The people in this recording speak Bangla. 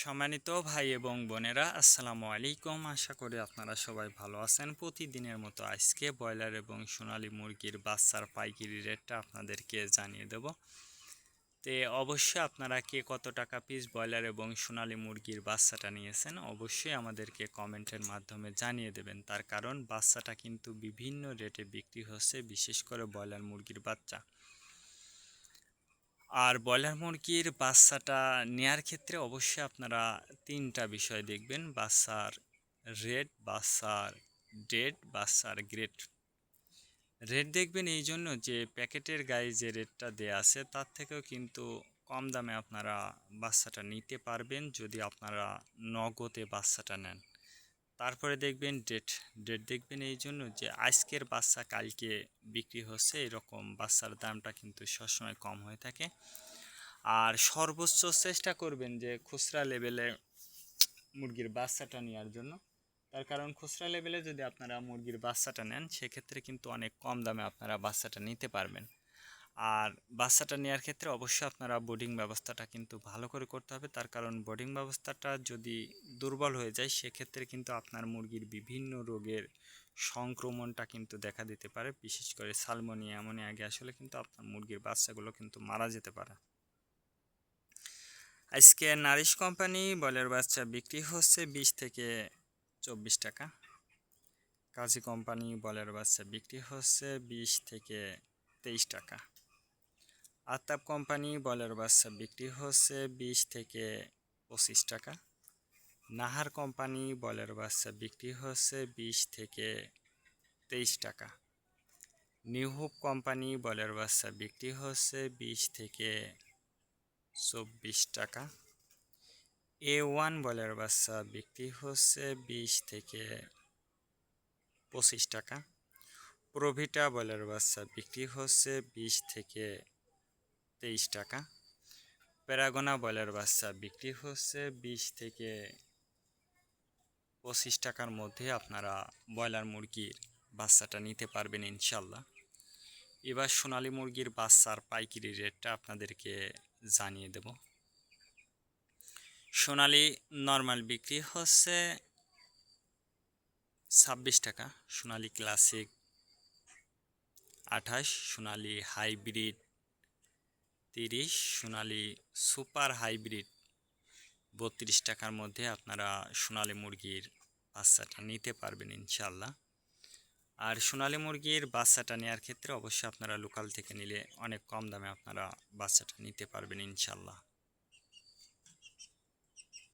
সম্মানিত ভাই এবং বোনেরা, আসসালামু আলাইকুম। আশা করি আপনারা সবাই ভালো আছেন। প্রতিদিনের মতো আজকে ব্রয়লার এবং সোনালী মুরগির বাচ্চার পাইকারি রেটটা আপনাদেরকে জানিয়ে দেব। অবশ্যই আপনারা কে কত টাকা পিস ব্রয়লার এবং সোনালী মুরগির বাচ্চাটা নিয়েছেন অবশ্যই আমাদেরকে কমেন্টের মাধ্যমে জানিয়ে দেবেন। তার কারণ বাচ্চাটা কিন্তু বিভিন্ন রেটে বিক্রি হচ্ছে, বিশেষ করে ব্রয়লার মুরগির বাচ্চা। আর ব্রয়লার মুরগির বাচ্চাটা নেয়ার ক্ষেত্রে অবশ্যই আপনারা তিনটা বিষয় দেখবেন: বাচ্চার রেট, বাচ্চার ডেট, বাচ্চার গ্রেড। রেট দেখবেন এই জন্য যে প্যাকেটের গায়ে যে রেটটা দেয়া আছে তার থেকেও কিন্তু কম দামে আপনারা বাচ্চাটা নিতে পারবেন যদি আপনারা নগদে বাচ্চাটা নেন। তারপরে দেখবেন ডেট। ডেট দেখবেন এই জন্য যে আজকের বাচ্চা কালকে বিক্রি হচ্ছে, এরকম বাচ্চার দামটা কিন্তু সবসময় কম হয়ে থাকে। আর সর্বোচ্চ চেষ্টা করবেন যে খুচরা লেভেলে মুরগির বাচ্চাটা নেওয়ার জন্য। তার কারণ খুচরা লেভেলে যদি আপনারা মুরগির বাচ্চাটা নেন সেক্ষেত্রে কিন্তু অনেক কম দামে আপনারা বাচ্চাটা নিতে পারবেন। আর বাচ্চাটা নেওয়ার ক্ষেত্রে অবশ্যই আপনারা বোর্ডিং ব্যবস্থাটা কিন্তু ভালো করে করতে হবে। তার কারণ বোর্ডিং ব্যবস্থাটা যদি দুর্বল হয়ে যায় সেক্ষেত্রে কিন্তু আপনার মুরগির বিভিন্ন রোগের সংক্রমণটা কিন্তু দেখা দিতে পারে। বিশেষ করে সালমোনিয়া, অ্যামোনিয়া গ্যাস হলে কিন্তু আপনার মুরগির বাচ্চাগুলো কিন্তু মারা যেতে পারে। আজকে নারিশ কোম্পানি ব্রয়লার বাচ্চা বিক্রি হচ্ছে 20 থেকে 24 টাকা। কাজী কোম্পানি ব্রয়লার বাচ্চা বিক্রি হচ্ছে 20 থেকে 23 টাকা। আতাব কোম্পানি ব্রয়লার বাচ্চা বিক্রি হচ্ছে 20 থেকে 25 টাকা। নাহার কোম্পানি ব্রয়লার বাচ্চা বিক্রি হচ্ছে 20 থেকে 23 টাকা। নিউ হোপ কোম্পানি ব্রয়লার বাচ্চা বিক্রি হচ্ছে 20 থেকে 24 টাকা। A1 ব্রয়লার বাচ্চা বিক্রি হচ্ছে 20 থেকে 25 টাকা। প্রোভিটা ব্রয়লার বাচ্চা বিক্রি হচ্ছে 20 থেকে 23 টাকা। প্যারাগোনা ব্রয়লার বাচ্চা বিক্রি হচ্ছে 20 থেকে 25 টাকার মধ্যে আপনারা ব্রয়লার মুরগির বাচ্চাটা নিতে পারবেন ইনশাল্লাহ। এবার সোনালী মুরগির বাচ্চার পাইকারি রেটটা আপনাদেরকে জানিয়ে দেব। সোনালী নর্মাল বিক্রি হচ্ছে 26 টাকা, সোনালী ক্লাসিক 28, সোনালী হাইব্রিড 30, সোনালী সুপার হাইব্রিড 32 টাকার মধ্যে আপনারা সোনালী মুরগির বাচ্চাটা নিতে পারবেন ইনশাল্লাহ। আর সোনালী মুরগির বাচ্চাটা নেওয়ার ক্ষেত্রে অবশ্যই আপনারা লোকাল থেকে নিলে অনেক কম দামে আপনারা বাচ্চাটা নিতে পারবেন ইনশাল্লাহ।